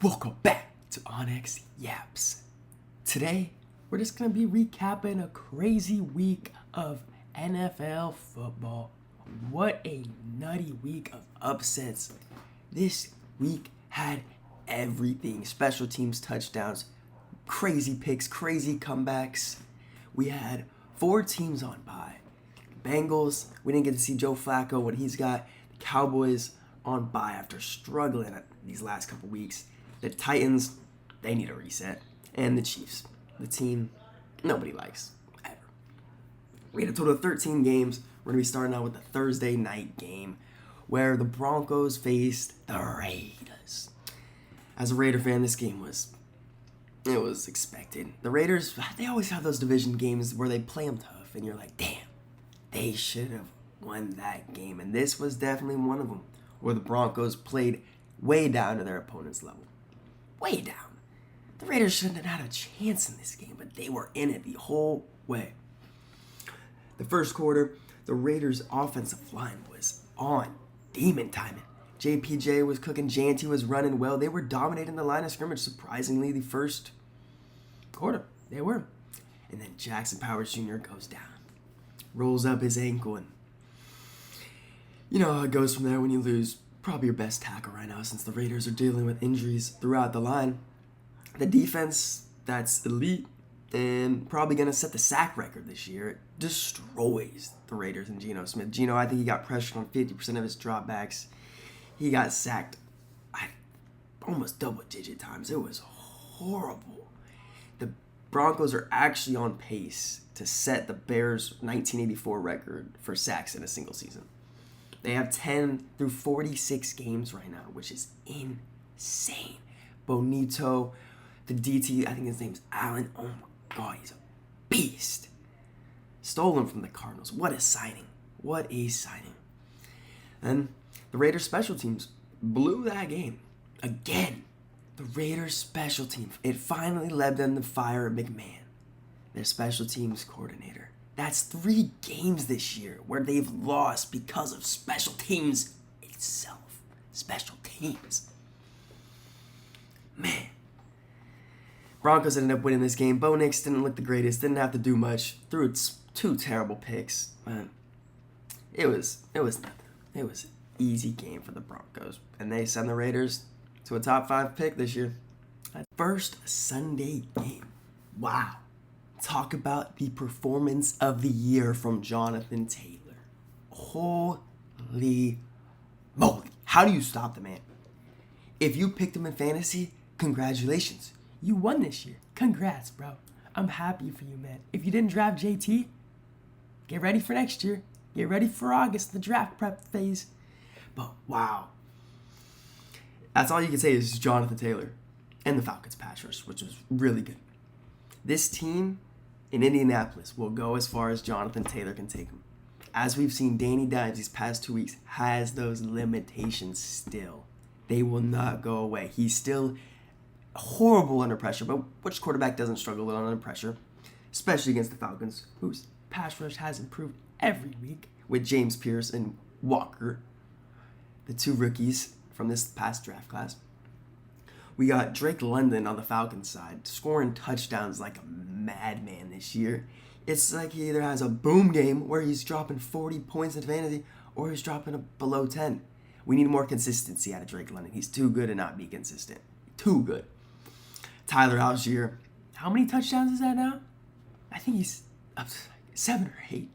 Welcome back to Onex Yaps. Today, we're just going to be recapping a crazy week of NFL football. What a nutty week of upsets. This week had everything. Special teams touchdowns, crazy picks, crazy comebacks. We had 4 teams on bye. Bengals, we didn't get to see Joe Flacco, what he's got. The Cowboys on bye after struggling these last couple weeks. The Titans, they need a reset. And the Chiefs, the team nobody likes, ever. We had a total of 13 games. We're going to be starting out with the Thursday night game where the Broncos faced the Raiders. As a Raider fan, this game was expected. The Raiders, they always have those division games where they play them tough, and you're like, damn, they should have won that game. And this was definitely one of them, where the Broncos played way down to their opponent's level. Way down. The Raiders shouldn't have had a chance in this game, but they were in it the whole way. The first quarter, the Raiders' offensive line was on demon timing. JPJ was cooking, Janty was running well. They were dominating the line of scrimmage, surprisingly, the first quarter. They were. And then Jackson Powers Jr. goes down. Rolls up his ankle, and you know how it goes from there when you lose probably your best tackle right now, since the Raiders are dealing with injuries throughout the line. The defense, that's elite and probably going to set the sack record this year. It destroys the Raiders and Geno Smith. Geno, I think he got pressured on 50% of his dropbacks. He got sacked almost double-digit times. It was horrible. The Broncos are actually on pace to set the Bears' 1984 record for sacks in a single season. They have 10 through 46 games right now, which is insane. Bonito, the DT, I think his name's Allen. Oh my God, he's a beast. Stolen from the Cardinals. What a signing. What a signing. And the Raiders special teams blew that game. Again, the Raiders special team. It finally led them to fire McMahon, their special teams coordinator. That's 3 games this year where they've lost because of special teams itself. Special teams. Man. Broncos ended up winning this game. Bo Nix didn't look the greatest. Didn't have to do much. Threw 2 terrible picks. Man. It was nothing. It was an easy game for the Broncos. And they send the Raiders to a top 5 pick this year. First Sunday game. Wow. Talk about the performance of the year from Jonathan Taylor. Holy moly. How do you stop the man? If you picked him in fantasy, congratulations. You won this year. Congrats, bro. I'm happy for you, man. If you didn't draft JT, get ready for next year. Get ready for August, the draft prep phase. But wow. That's all you can say is Jonathan Taylor and the Falcons pass rush, which was really good. This team in Indianapolis will go as far as Jonathan Taylor can take them. As we've seen, Danny Dimes these past 2 weeks has those limitations still. They will not go away. He's still horrible under pressure, but which quarterback doesn't struggle under pressure? Especially against the Falcons, whose pass rush has improved every week with James Pierce and Walker, the 2 rookies from this past draft class. We got Drake London on the Falcons side, scoring touchdowns like a madman this year. It's like he either has a boom game where he's dropping 40 points in fantasy, or he's dropping below 10. We need more consistency out of Drake London. He's too good to not be consistent. Too good. Tyler Algier, how many touchdowns is that now? I think he's up to 7 or 8.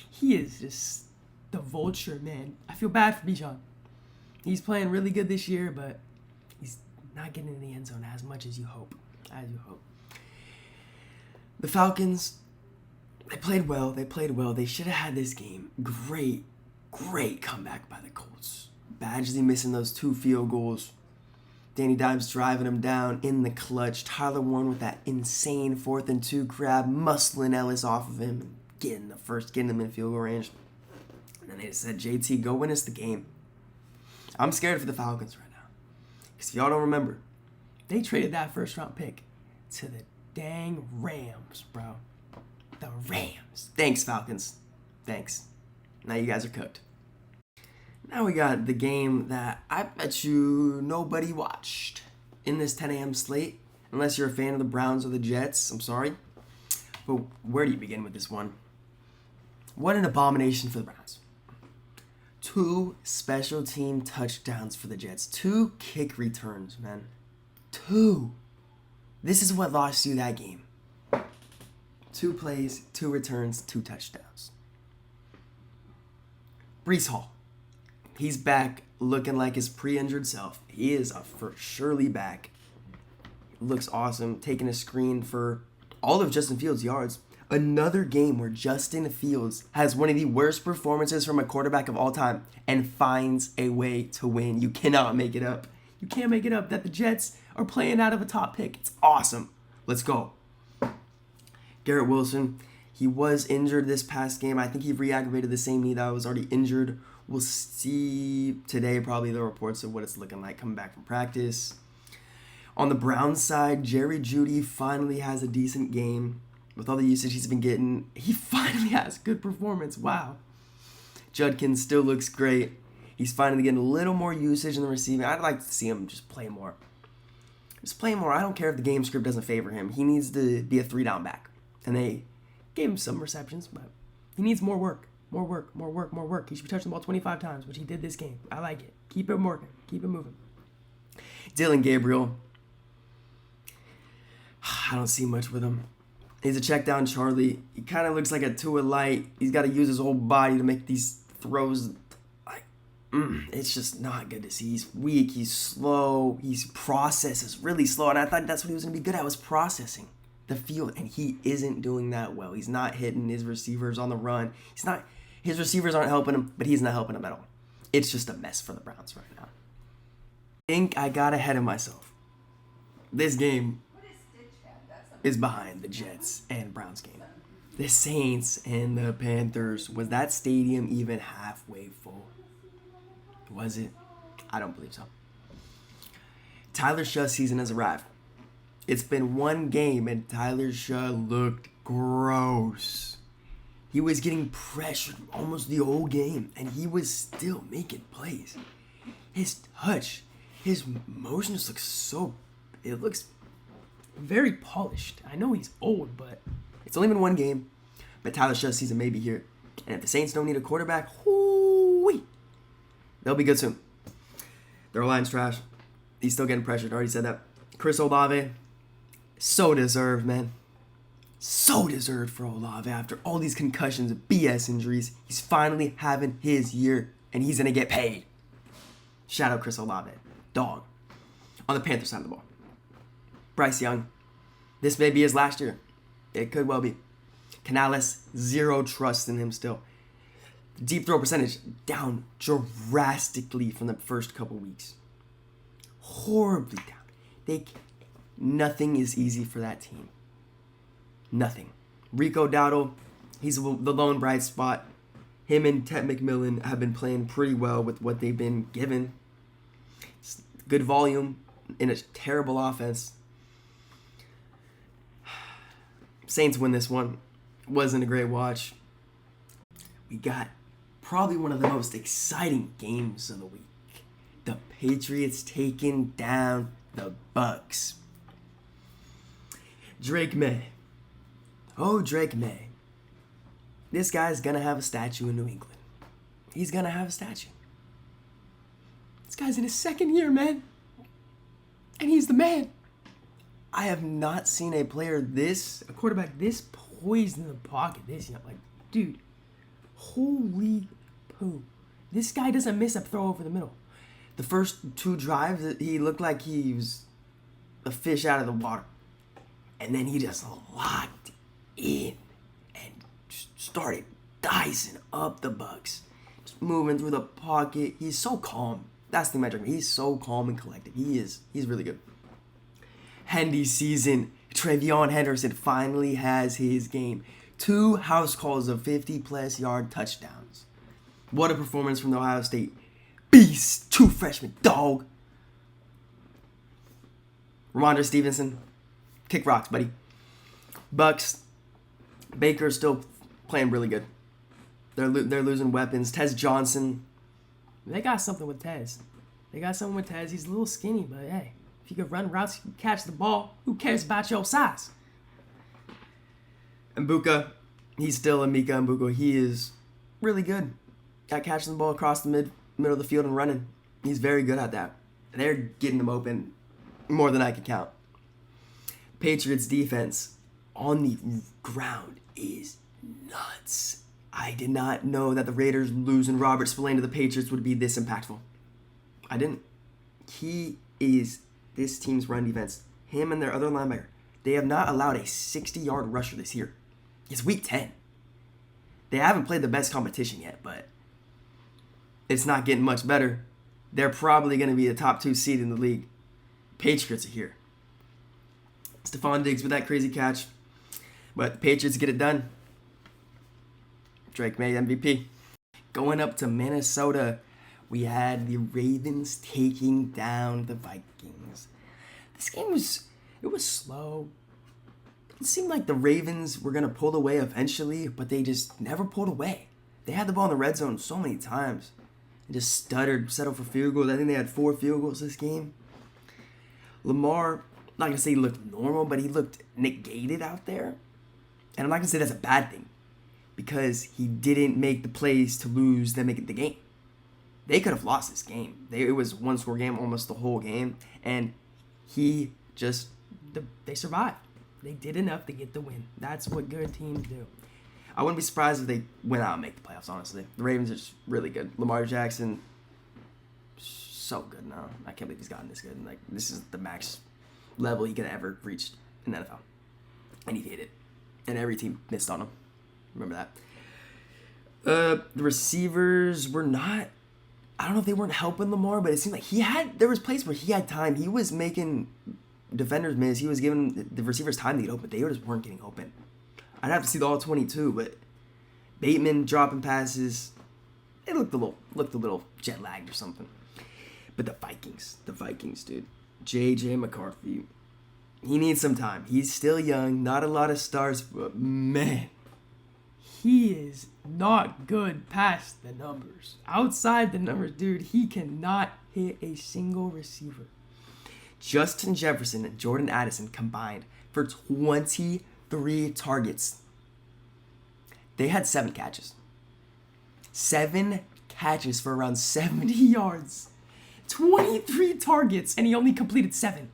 He is just the vulture, man. I feel bad for Bijan. He's playing really good this year, but he's not getting in the end zone as much as you hope. The Falcons, they played well. They should have had this game. Great comeback by the Colts. Badgley missing those 2 field goals. Danny Dimes driving him down in the clutch. Tyler Warren with that insane 4th and 2 grab, muscling Ellis off of him and getting him in field goal range. And then they just said, JT, go win us the game. I'm scared for the Falcons right now. Because if y'all don't remember, they traded that first-round pick to the dang Rams, bro. The Rams. Thanks, Falcons. Thanks. Now you guys are cooked. Now we got the game that I bet you nobody watched in this 10 a.m. slate. Unless you're a fan of the Browns or the Jets, I'm sorry. But where do you begin with this one? What an abomination for the Browns. 2 special team touchdowns for the Jets. 2 kick returns, man. 2. This is what lost you that game. 2 plays, 2 returns, 2 touchdowns. Breece Hall. He's back looking like his pre-injured self. He is for surely back. Looks awesome. Taking a screen for all of Justin Fields' yards. Another game where Justin Fields has one of the worst performances from a quarterback of all time and finds a way to win. You cannot make it up. You can't make it up that the Jets are playing out of a top pick. It's awesome. Let's go. Garrett Wilson, he was injured this past game. I think he re-aggravated the same knee that was already injured. We'll see today probably the reports of what it's looking like coming back from practice. On the Browns side, Jerry Jeudy finally has a decent game. With all the usage he's been getting, he finally has good performance. Wow. Judkins still looks great. He's finally getting a little more usage in the receiving. I'd like to see him just play more. Just play more. I don't care if the game script doesn't favor him. He needs to be a 3-down back. And they gave him some receptions, but he needs more work. More work. He should be touching the ball 25 times, which he did this game. I like it. Keep it working. Keep it moving. Dylan Gabriel. I don't see much with him. He's a check down Charlie. He kind of looks like a Tua light. He's got to use his whole body to make these throws. It's just not good to see. He's weak. He's slow. His process is really slow. And I thought that's what he was going to be good at, was processing the field. And he isn't doing that well. He's not hitting his receivers on the run. His receivers aren't helping him, but he's not helping him at all. It's just a mess for the Browns right now. I think I got ahead of myself. This game is behind the Jets and Browns game. The Saints and the Panthers. Was that stadium even halfway full? Was it? I don't believe so. Tyler Shutt's season has arrived. It's been one game and Tyler Shutt looked gross. He was getting pressured almost the whole game and he was still making plays. His touch, his motion just it looks very polished. I know he's old, but it's only been one game. But Tyler Shutt's season may be here. And if the Saints don't need a quarterback, they'll be good soon. Their line's trash. He's still getting pressured. I already said that. Chris Olave, so deserved, man. So deserved for Olave after all these concussions and BS injuries. He's finally having his year, and he's going to get paid. Shout out Chris Olave. Dog. On the Panthers side of the ball, Bryce Young. This may be his last year. It could well be. Canales, zero trust in him still. Deep throw percentage down drastically from the first couple weeks. Horribly down. Nothing is easy for that team. Nothing. Rico Dowdle, he's the lone bright spot. Him and Ted McMillan have been playing pretty well with what they've been given. Good volume in a terrible offense. Saints win this one. Wasn't a great watch. We got probably one of the most exciting games of the week. The Patriots taking down the Bucs. Drake May. Oh, Drake May. This guy's gonna have a statue in New England. He's gonna have a statue. This guy's in his second year, man. And he's the man. I have not seen a quarterback this poised in the pocket this young. Like, dude, holy poo. This guy doesn't miss a throw over the middle. The first 2 drives, he looked like he was a fish out of the water. And then he just locked in and started dicing up the Bucs. Just moving through the pocket. He's so calm. That's the metric. He's so calm and collected. He's really good. Hendy season. Trevion Henderson finally has his game. 2 house calls of 50-plus yard touchdowns. What a performance from the Ohio State beast. 2 freshmen. Dog. Ramondre Stevenson. Kick rocks, buddy. Bucks. Baker's still playing really good. They're losing weapons. Tez Johnson. They got something with Tez. He's a little skinny, but hey, if you could run routes, you can catch the ball. Who cares about your size? Mbuka, he's still a Mika Mbuka. He is really good at catching the ball across the middle of the field and running. He's very good at that. They're getting him open more than I can count. Patriots defense on the ground is nuts. I did not know that the Raiders losing Robert Spillane to the Patriots would be this impactful. I didn't. He is this team's run defense. Him and their other linebacker. They have not allowed a 60-yard rusher this year. It's week 10. They haven't played the best competition yet, but it's not getting much better. They're probably going to be the top 2 seed in the league. Patriots are here. Stephon Diggs with that crazy catch. But the Patriots get it done. Drake made MVP. Going up to Minnesota, we had the Ravens taking down the Vikings. This game was slow. It seemed like the Ravens were going to pull away eventually, but they just never pulled away. They had the ball in the red zone so many times. They just stuttered, settled for field goals. I think they had 4 field goals this game. Lamar, I'm not going to say he looked normal, but he looked negated out there. And I'm not going to say that's a bad thing, because he didn't make the plays to lose them making the game. They could have lost this game. It was a 1-score game almost the whole game, and they survived. They did enough to get the win. That's what good teams do. I wouldn't be surprised if they went out and make the playoffs, honestly. The Ravens are just really good. Lamar Jackson, so good now. I can't believe he's gotten this good. Like, this is the max level he could have ever reached in the NFL. And he hit it. And every team missed on him. Remember that. The receivers were not, I don't know if they weren't helping Lamar, but it seemed like there was plays where he had time. He was making defenders miss. He was giving the receivers time to get open. They just weren't getting open. I'd have to see the all 22, but Bateman dropping passes, it looked a little jet lagged or something. But the Vikings, dude. J.J. McCarthy, he needs some time. He's still young, not a lot of stars, but man, he is not good past the numbers. Outside the numbers, dude, he cannot hit a single receiver. Justin Jefferson and Jordan Addison combined for 23 targets. They had 7 catches. 7 catches for around 70 yards. 23 targets, and he only completed 7.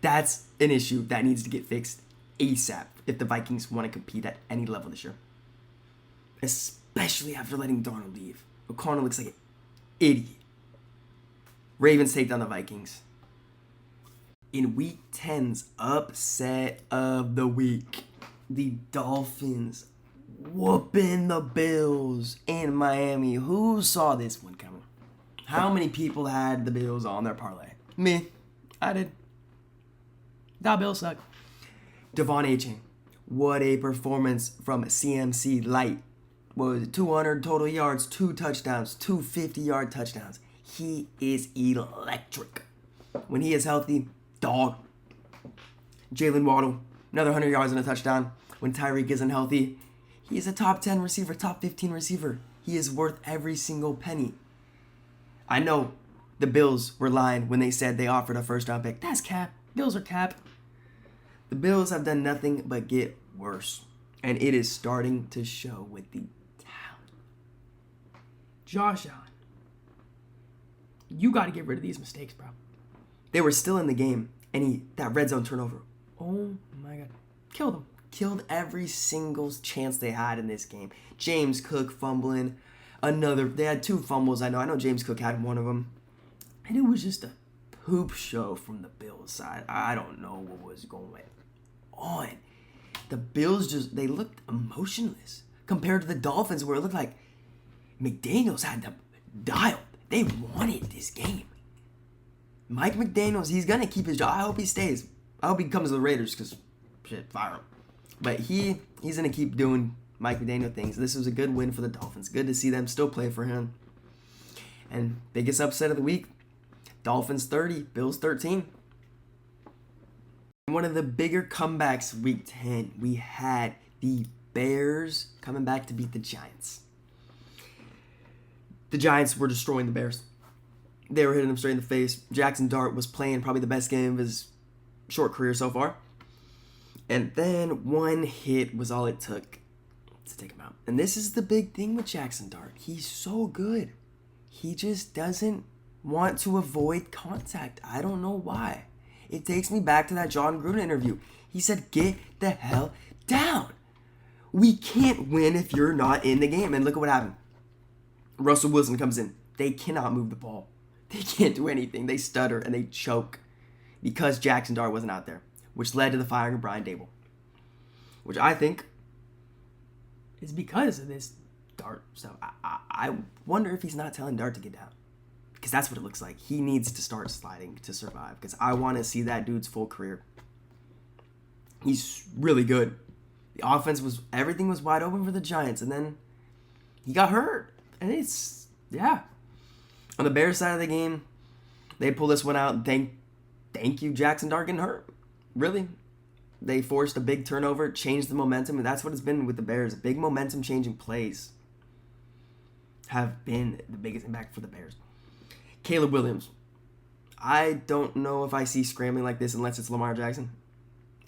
That's an issue that needs to get fixed ASAP if the Vikings want to compete at any level this year. Especially after letting Darnold leave. O'Connell looks like an idiot. Ravens take down the Vikings. In Week 10's upset of the week, the Dolphins whooping the Bills in Miami. Who saw this one coming? How many people had the Bills on their parlay? Me. I did. That Bills suck. Devon Achane. What a performance from CMC Light. What was it? 200 total yards, 2 touchdowns, 2 50-yard touchdowns. He is electric. When he is healthy, dog. Jalen Waddle, another 100 yards and a touchdown. When Tyreek isn't healthy, he is a top 10 receiver, top 15 receiver. He is worth every single penny. I know the Bills were lying when they said they offered a first-round pick. That's cap. Bills are cap. The Bills have done nothing but get worse. And it is starting to show with the talent. Josh Allen, you got to get rid of these mistakes, bro. They were still in the game, and that red zone turnover. Oh, my God. Killed them. Killed every single chance they had in this game. James Cook fumbling. They had 2 fumbles, I know James Cook had one of them. And it was just a poop show from the Bills side. I don't know what was going on. The Bills they looked emotionless compared to the Dolphins, where it looked like McDaniels had them dialed. They wanted this game. Mike McDaniels, he's going to keep his job. I hope he stays. I hope he comes to the Raiders because, fire him. But he's going to keep doing Mike McDaniel things. This was a good win for the Dolphins. Good to see them still play for him. And biggest upset of the week, Dolphins 30, Bills 13. One of the bigger comebacks week 10, we had the Bears coming back to beat the Giants. The Giants were destroying the Bears. They were hitting them straight in the face. Jackson Dart was playing probably the best game of his short career so far. And then one hit was all it took to take him out. And this is the big thing with Jackson Dart. He's so good. He just doesn't want to avoid contact. I don't know why. It takes me back to that John Gruden interview. He said, get the hell down. We can't win if you're not in the game. And look at what happened. Russell Wilson comes in. They cannot move the ball. They can't do anything. They stutter and they choke because Jackson Dart wasn't out there, which led to the firing of Brian Dable, which I think is because of this Dart stuff. I wonder if he's not telling Dart to get down, because that's what it looks like. He needs to start sliding to survive, because I want to see that dude's full career. He's really good. The offense everything was wide open for the Giants, and then he got hurt. And on the Bears side of the game, they pull this one out. Thank you, Jackson Dart getting hurt. Really. They forced a big turnover, changed the momentum, and that's what it's been with the Bears. Big momentum-changing plays have been the biggest impact for the Bears. Caleb Williams. I don't know if I see scrambling like this unless it's Lamar Jackson.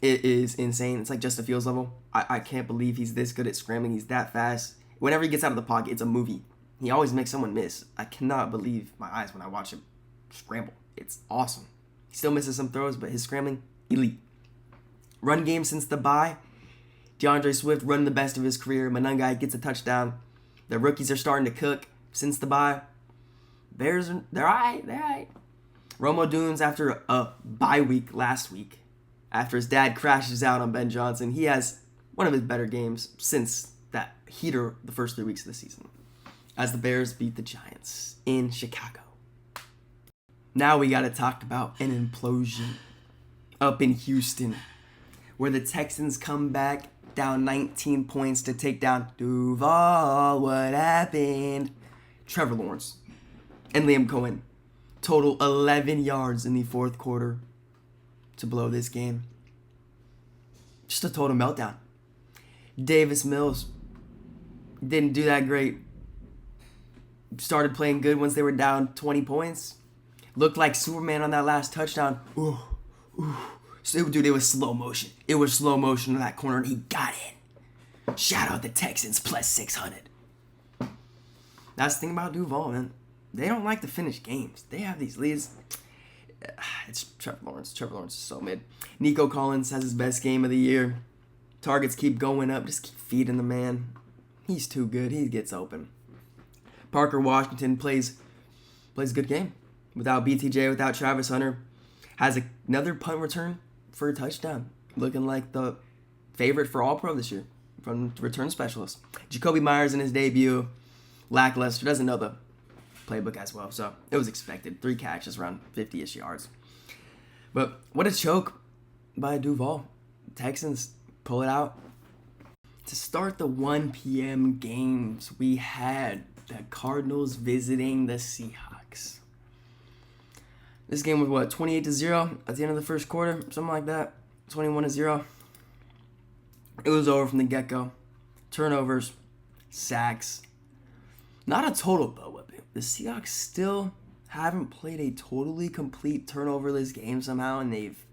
It is insane. It's like Justin Fields level. I can't believe he's this good at scrambling. He's that fast. Whenever he gets out of the pocket, it's a movie. He always makes someone miss. I cannot believe my eyes when I watch him scramble. It's awesome. He still misses some throws, but his scrambling, elite. Run game since the bye. DeAndre Swift running the best of his career. Manungai gets a touchdown. The rookies are starting to cook since the bye. Bears, they're all right. They're all right. Romo Dunes, after a bye week last week, after his dad crashes out on Ben Johnson, he has one of his better games since that heater the first 3 weeks of the season, as the Bears beat the Giants in Chicago. Now we got to talk about an implosion up in Houston, where the Texans come back down 19 points to take down Duval. What happened? Trevor Lawrence and Liam Cohen total 11 yards in the fourth quarter to blow this game. Just a total meltdown. Davis Mills didn't do that great. Started playing good once they were down 20 points. Looked like Superman on that last touchdown. Ooh. So, dude, it was slow motion. It was slow motion in that corner, and he got in. Shout out the Texans, plus 600. That's the thing about Duval, man. They don't like to finish games. They have these leads. It's Trevor Lawrence. Trevor Lawrence is so mid. Nico Collins has his best game of the year. Targets keep going up. Just keep feeding the man. He's too good. He gets open. Parker Washington plays a good game. Without BTJ, without Travis Hunter. Has another punt return for a touchdown. Looking like the favorite for All-Pro this year from the return specialist. Jacoby Myers in his debut. Lackluster. Doesn't know the playbook as well. So it was expected. 3 catches, around 50-ish yards. But what a choke by Duval. Texans pull it out. To start the 1 p.m. games, we had the Cardinals visiting the Seahawks. This game was, 28-0 at the end of the first quarter? Something like that. 21-0. It was over from the get-go. Turnovers. Sacks. Not a total butt whipping. The Seahawks still haven't played a totally complete turnoverless game somehow, and they've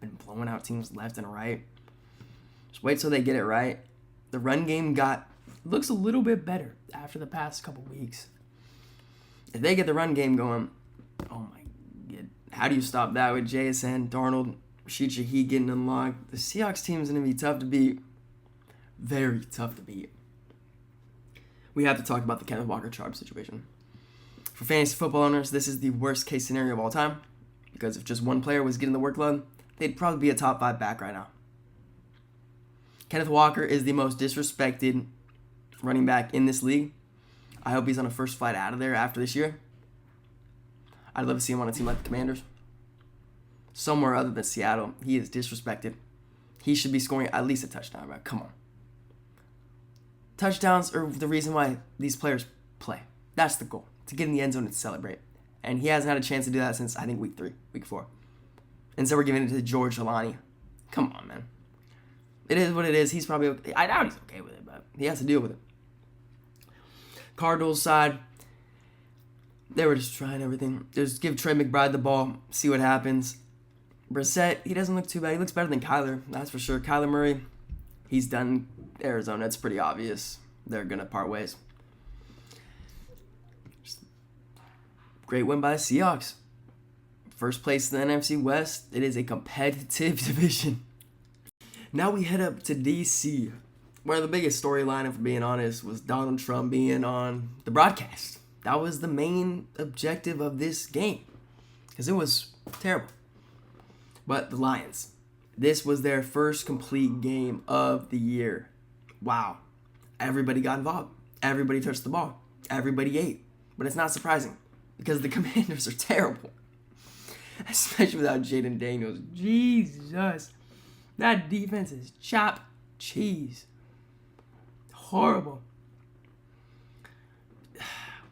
been blowing out teams left and right. Just wait till they get it right. The run game looks a little bit better after the past couple weeks. If they get the run game going, oh my god, how do you stop that with JSN, Darnold, Rashid Shaheed getting unlocked? The Seahawks team is going to be tough to beat. Very tough to beat. We have to talk about the Kenneth Walker-Chubb situation. For fantasy football owners, this is the worst case scenario of all time, because if just one player was getting the workload, they'd probably be a top 5 back right now. Kenneth Walker is the most disrespected running back in this league. I hope he's on a first flight out of there after this year. I'd love to see him on a team like the Commanders. Somewhere other than Seattle, he is disrespected. He should be scoring at least a touchdown, right? Come on. Touchdowns are the reason why these players play. That's the goal, to get in the end zone and celebrate. And he hasn't had a chance to do that since, I think, week 4. And so we're giving it to George Alani. Come on, man. It is what it is. He's probably okay. I doubt he's okay with it, but he has to deal with it. Cardinals side, They were just trying everything. Just give Trey McBride the ball, see what happens. Brissett, he doesn't look too bad. He looks better than Kyler, that's for sure. Kyler Murray, he's done Arizona. It's pretty obvious. They're going to part ways. Just great win by the Seahawks. First place in the NFC West. It is a competitive division. Now we head up to D.C., where the biggest storyline, if we're being honest, was Donald Trump being on the broadcast. That was the main objective of this game, because it was terrible. But the Lions, this was their first complete game of the year. Wow. Everybody got involved. Everybody touched the ball. Everybody ate. But it's not surprising, because the Commanders are terrible. Especially without Jaden Daniels. Jesus. That defense is chopped cheese. Horrible.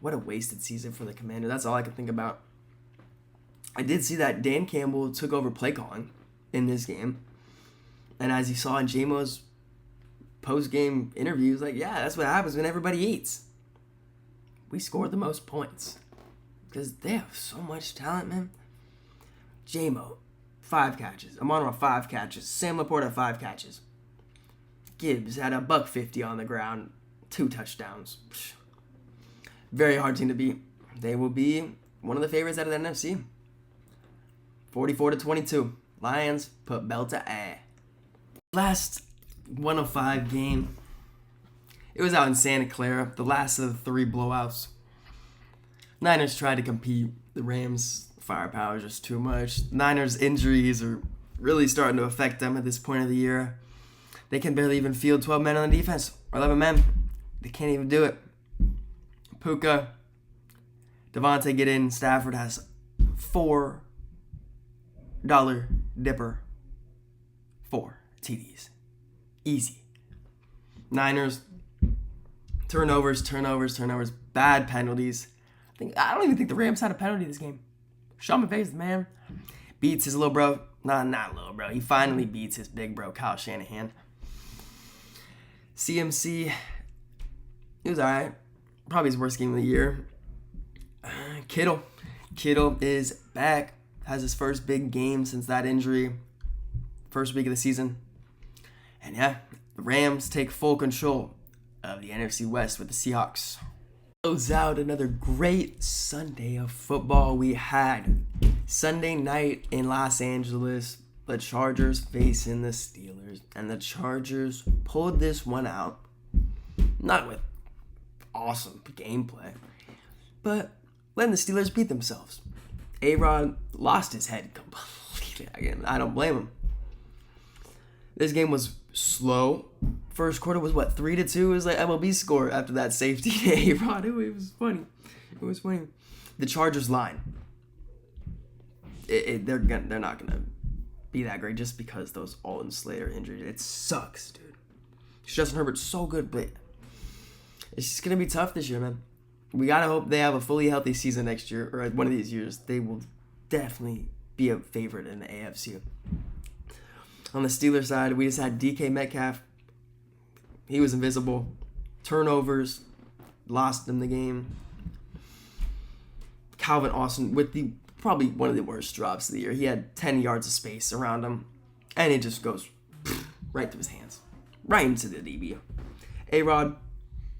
What a wasted season for the Commanders. That's all I can think about. I did see that Dan Campbell took over play calling in this game. And as you saw in J-Mo's post-game interview, he was like, yeah, that's what happens when everybody eats. We scored the most points. Because they have so much talent, man. J-Mo, 5 catches. Amon-Ra, 5 catches. Sam Laporta, 5 catches. Gibbs had $150 on the ground. 2 touchdowns. Very hard team to beat. They will be one of the favorites out of the NFC. 44-22. Lions put belt to ass. Last 105 game. It was out in Santa Clara. The last of the 3 blowouts. Niners tried to compete. The Rams' firepower is just too much. Niners' injuries are really starting to affect them at this point of the year. They can barely even field 12 men on the defense. Or 11 men. They can't even do it. Puka, Devontae get in. Stafford has $4 dipper. 4 TDs. Easy. Niners, turnovers. Bad penalties. I don't even think the Rams had a penalty this game. Sean McVay's the man. Beats his little bro. Not little bro. He finally beats his big bro, Kyle Shanahan. CMC, it was alright. Probably his worst game of the year. Kittle is back. Has his first big game since that injury. First week of the season. And yeah, the Rams take full control of the NFC West with the Seahawks. Close out another great Sunday of football we had. Sunday night in Los Angeles, the Chargers facing the Steelers. And the Chargers pulled this one out. Not with awesome gameplay, but letting the Steelers beat themselves. A-Rod lost his head completely. Again, I don't blame him. This game was slow. First quarter was 3-2. It was like MLB score after that safety to A-Rod. It was funny. The Chargers line. They're not gonna be that great just because those Alton Slater injuries. It sucks, dude. Justin Herbert's so good, but it's just going to be tough this year, man. We got to hope they have a fully healthy season next year, or one of these years. They will definitely be a favorite in the AFC. On the Steelers side, we just had DK Metcalf. He was invisible. Turnovers. Lost them the game. Calvin Austin with probably one of the worst drops of the year. He had 10 yards of space around him, and it just goes right through his hands. Right into the DB. A-Rod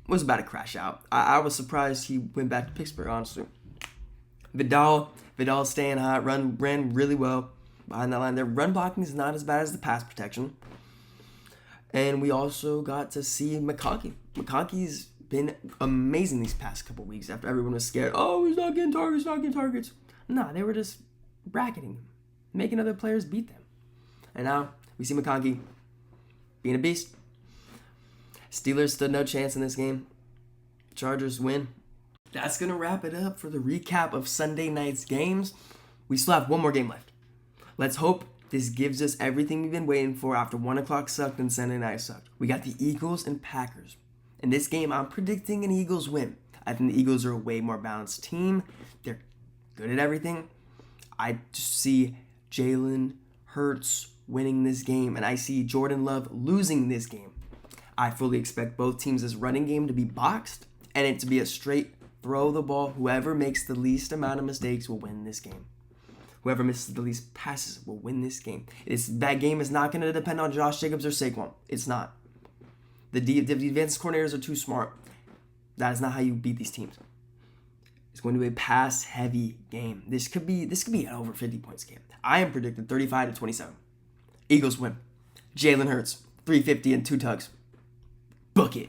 was about to crash out. I was surprised he went back to Pittsburgh, honestly. Vidal staying hot, ran really well behind that line. Their run blocking is not as bad as the pass protection. And we also got to see McConkey. McConkey's been amazing these past couple weeks after everyone was scared. Oh, he's not getting targets. No, they were just bracketing him, making other players beat them. And now we see McConkey being a beast. Steelers stood no chance in this game. Chargers win. That's going to wrap it up for the recap of Sunday night's games. We still have one more game left. Let's hope this gives us everything we've been waiting for after 1 o'clock sucked and Sunday night sucked. We got the Eagles and Packers. In this game, I'm predicting an Eagles win. I think the Eagles are a way more balanced team. They're good at everything. I just see Jalen Hurts winning this game, and I see Jordan Love losing this game. I fully expect both teams' running game to be boxed and it to be a straight Throw the ball. Whoever makes the least amount of mistakes will win this game. Whoever misses the least passes will win this game. That game is not going to depend on Josh Jacobs or Saquon. It's not. The defensive coordinators are too smart. That is not how you beat these teams. It's going to be a pass-heavy game. This could be an over 50 points game. I am predicting 35-27. Eagles win. Jalen Hurts, 350 and 2 tugs. Book it.